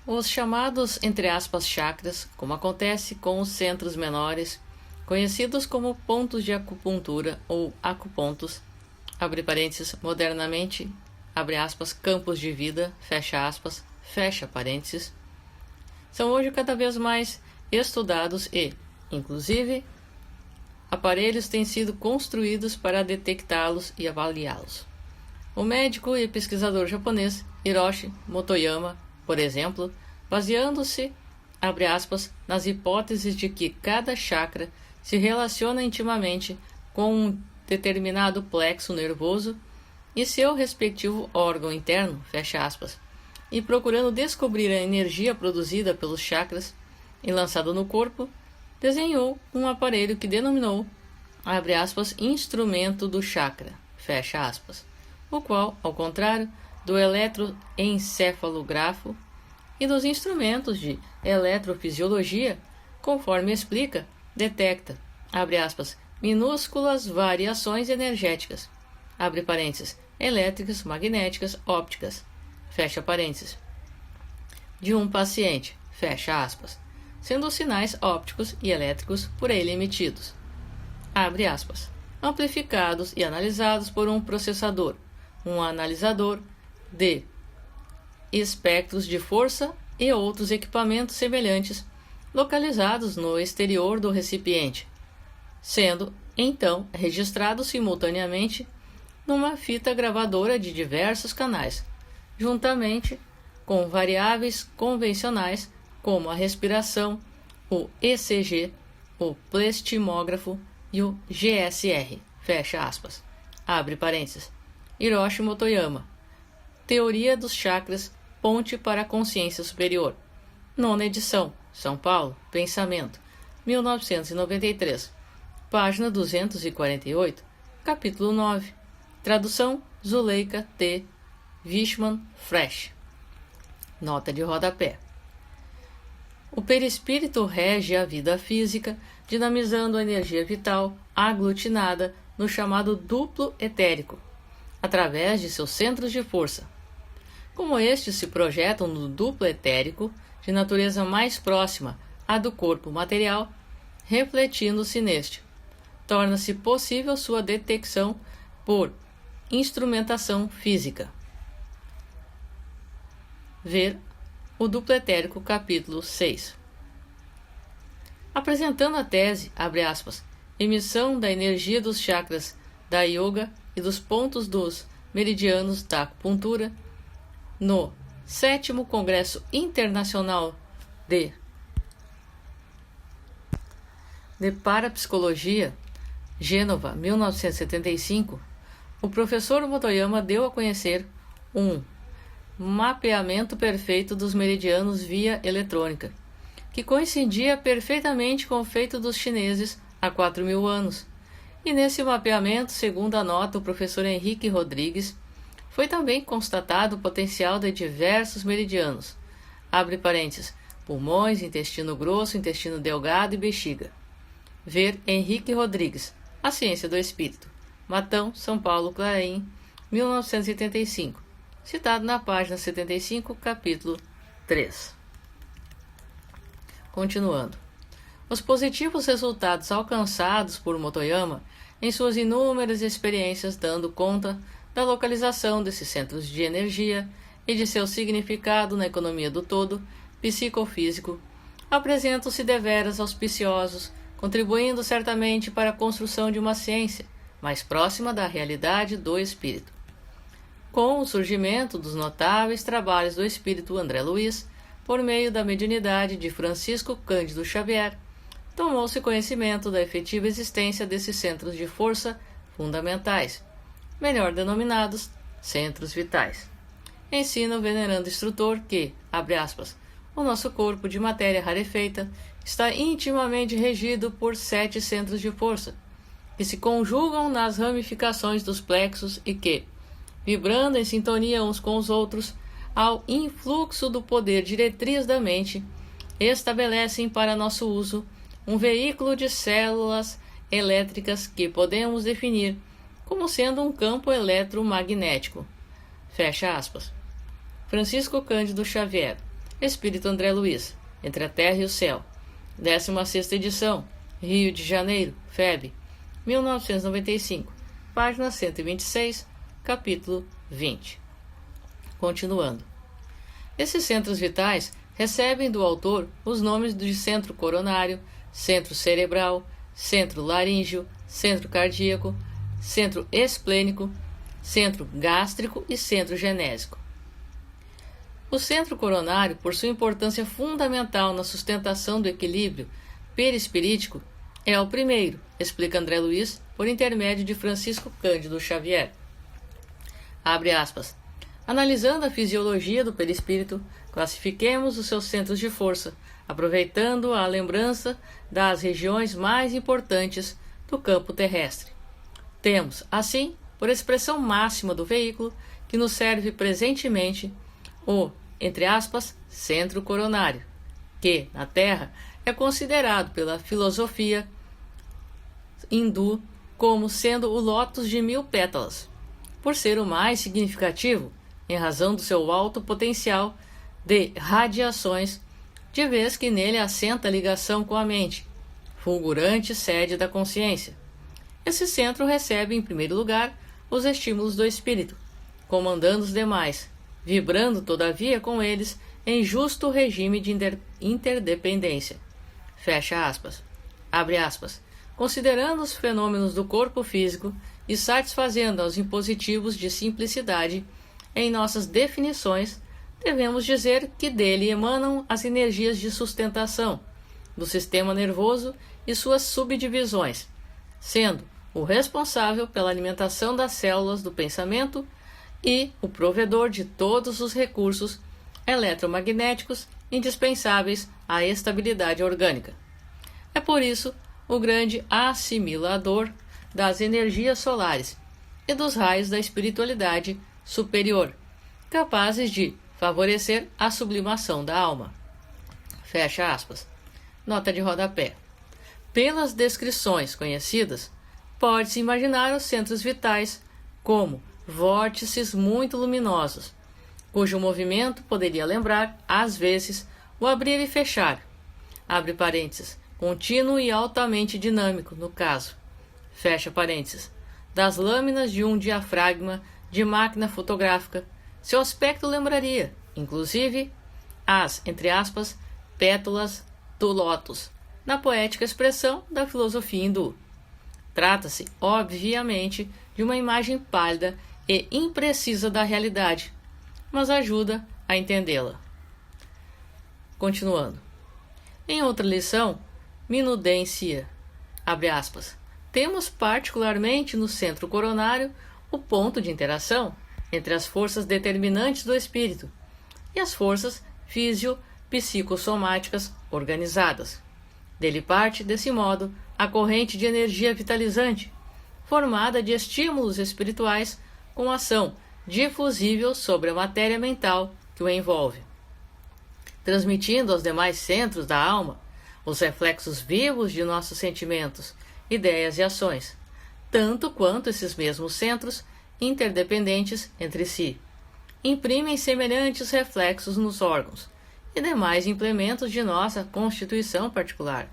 Os chamados, entre aspas, chakras, como acontece com os centros menores, conhecidos como pontos de acupuntura ou acupontos, abre parênteses, modernamente, abre aspas, campos de vida, fecha aspas, fecha parênteses, são hoje cada vez mais estudados e, inclusive, aparelhos têm sido construídos para detectá-los e avaliá-los. O médico e pesquisador japonês Hiroshi Motoyama, por exemplo, baseando-se, abre aspas, nas hipóteses de que cada chakra se relaciona intimamente com um determinado plexo nervoso e seu respectivo órgão interno, fecha aspas, e procurando descobrir a energia produzida pelos chakras e lançada no corpo, desenhou um aparelho que denominou, abre aspas, instrumento do chakra, fecha aspas, o qual, ao contrário do eletroencefalografo e dos instrumentos de eletrofisiologia, conforme explica, detecta, abre aspas, minúsculas variações energéticas, abre parênteses, elétricas, magnéticas, ópticas, fecha parênteses, de um paciente, fecha aspas, sendo os sinais ópticos e elétricos por ele emitidos, abre aspas, amplificados e analisados por um processador, um analisador de espectros de força e outros equipamentos semelhantes localizados no exterior do recipiente, sendo, então, registrados simultaneamente numa fita gravadora de diversos canais, juntamente com variáveis convencionais como a respiração, o ECG, o pleximógrafo e o GSR, fecha aspas, abre parênteses, Hiroshi Motoyama, Teoria dos Chakras, Ponte para a Consciência Superior, 9ª edição, São Paulo, Pensamento, 1993, página 248, capítulo 9, tradução Zuleika T. Wishman Fresh, nota de rodapé. O perispírito rege a vida física, dinamizando a energia vital aglutinada no chamado duplo etérico, através de seus centros de força. Como estes se projetam no duplo etérico, de natureza mais próxima à do corpo material, refletindo-se neste, torna-se possível sua detecção por instrumentação física. Ver o duplo etérico, capítulo 6. Apresentando a tese, abre aspas, emissão da energia dos chakras da yoga e dos pontos dos meridianos da acupuntura, no 7º Congresso Internacional de Parapsicologia, Gênova, 1975, o professor Motoyama deu a conhecer um mapeamento perfeito dos meridianos via eletrônica, que coincidia perfeitamente com o feito dos chineses há 4.000 anos. E nesse mapeamento, segundo anota o professor Henrique Rodrigues, foi também constatado o potencial de diversos meridianos, abre parênteses, pulmões, intestino grosso, intestino delgado e bexiga. Ver Henrique Rodrigues, A Ciência do Espírito, Matão, São Paulo, Clarim, 1985, citado na página 75, capítulo 3. Continuando. Os positivos resultados alcançados por Motoyama em suas inúmeras experiências dando conta da localização desses centros de energia e de seu significado na economia do todo psicofísico, apresentam-se deveras auspiciosos, contribuindo certamente para a construção de uma ciência mais próxima da realidade do espírito. Com o surgimento dos notáveis trabalhos do espírito André Luiz, por meio da mediunidade de Francisco Cândido Xavier, tomou-se conhecimento da efetiva existência desses centros de força fundamentais, melhor denominados centros vitais. Ensina o venerando instrutor que, abre aspas, o nosso corpo de matéria rarefeita está intimamente regido por 7 centros de força, que se conjugam nas ramificações dos plexos e que, vibrando em sintonia uns com os outros, ao influxo do poder diretriz da mente, estabelecem para nosso uso um veículo de células elétricas que podemos definir como sendo um campo eletromagnético. Fecha aspas. Francisco Cândido Xavier, Espírito André Luiz, Entre a Terra e o Céu, 16ª edição, Rio de Janeiro, FEB, 1995, página 126, capítulo 20. Continuando. Esses centros vitais recebem do autor os nomes de centro coronário, centro cerebral, centro laríngeo, centro cardíaco, centro esplênico, centro gástrico e centro genésico. O centro coronário, por sua importância fundamental na sustentação do equilíbrio perispirítico, é o primeiro, explica André Luiz por intermédio de Francisco Cândido Xavier. Abre aspas. Analisando a fisiologia do perispírito, classifiquemos os seus centros de força, aproveitando a lembrança das regiões mais importantes do campo terrestre. Temos, assim, por expressão máxima do veículo, que nos serve presentemente, o, entre aspas, centro coronário, que, na Terra, é considerado pela filosofia hindu como sendo o lótus de 1000 pétalas, por ser o mais significativo, em razão do seu alto potencial de radiações, de vez que nele assenta a ligação com a mente, fulgurante sede da consciência. Esse centro recebe, em primeiro lugar, os estímulos do espírito, comandando os demais, vibrando, todavia, com eles em justo regime de interdependência. Fecha aspas. Abre aspas. Considerando os fenômenos do corpo físico e satisfazendo aos impositivos de simplicidade em nossas definições, devemos dizer que dele emanam as energias de sustentação do sistema nervoso e suas subdivisões, sendo o responsável pela alimentação das células do pensamento e o provedor de todos os recursos eletromagnéticos indispensáveis à estabilidade orgânica. É por isso o grande assimilador das energias solares e dos raios da espiritualidade superior, capazes de favorecer a sublimação da alma. Fecha aspas. Nota de rodapé. Pelas descrições conhecidas, pode-se imaginar os centros vitais como vórtices muito luminosos, cujo movimento poderia lembrar, às vezes, o abrir e fechar, abre parênteses, contínuo e altamente dinâmico, no caso, fecha parênteses, das lâminas de um diafragma de máquina fotográfica. Seu aspecto lembraria, inclusive, as, entre aspas, pétalas do lótus, na poética expressão da filosofia hindu. Trata-se, obviamente, de uma imagem pálida e imprecisa da realidade, mas ajuda a entendê-la. Continuando. Em outra lição, minudencia, abre aspas, temos particularmente no centro coronário o ponto de interação entre as forças determinantes do espírito e as forças físio-psicossomáticas organizadas. Dele parte, desse modo, a corrente de energia vitalizante, formada de estímulos espirituais com ação difusível sobre a matéria mental que o envolve, transmitindo aos demais centros da alma os reflexos vivos de nossos sentimentos, ideias e ações, tanto quanto esses mesmos centros, interdependentes entre si, imprimem semelhantes reflexos nos órgãos e demais implementos de nossa constituição particular,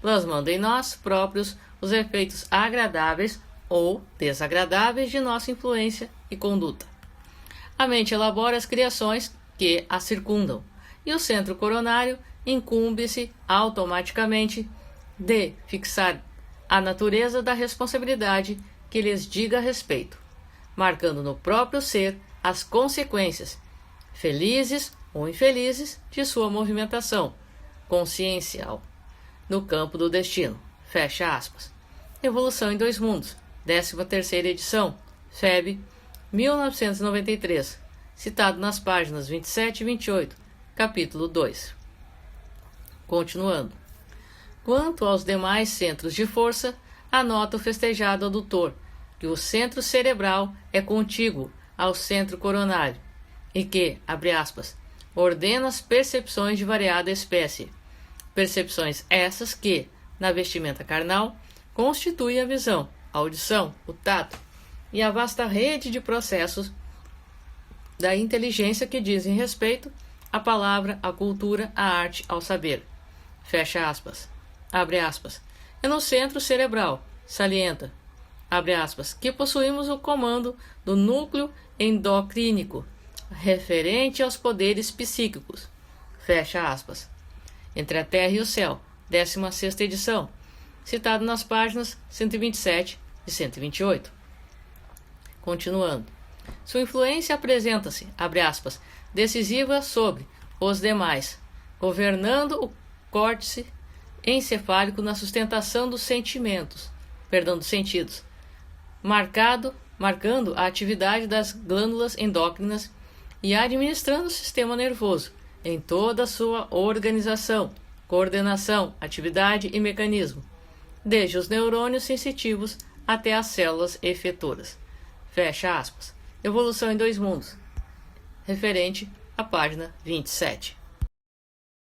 plasmando em nós próprios os efeitos agradáveis ou desagradáveis de nossa influência e conduta. A mente elabora as criações que a circundam, e o centro coronário incumbe-se automaticamente de fixar a natureza da responsabilidade que lhes diga respeito, marcando no próprio ser as consequências, felizes ou infelizes, de sua movimentação consciencial no campo do destino. Fecha aspas. Evolução em Dois Mundos, 13ª edição, FEB, 1993, citado nas páginas 27 e 28, capítulo 2. Continuando. Quanto aos demais centros de força, anota o festejado adutor que o centro cerebral é contíguo ao centro coronário e que, abre aspas, ordena as percepções de variada espécie. Percepções essas que, na vestimenta carnal, constituem a visão, a audição, o tato e a vasta rede de processos da inteligência que dizem respeito a palavra, a cultura, a arte ao saber. Fecha aspas. Abre aspas. É no centro cerebral, salienta, abre aspas, que possuímos o comando do núcleo endocrínico, referente aos poderes psíquicos. Fecha aspas. Entre a Terra e o Céu, 16ª edição, citado nas páginas 127 e 128. Continuando. Sua influência apresenta-se, abre aspas, decisiva sobre os demais, governando o córtex encefálico na sustentação dos sentidos, marcando a atividade das glândulas endócrinas e administrando o sistema nervoso em toda a sua organização, coordenação, atividade e mecanismo, desde os neurônios sensitivos até as células efetoras. Fecha aspas. Evolução em Dois Mundos, referente à página 27.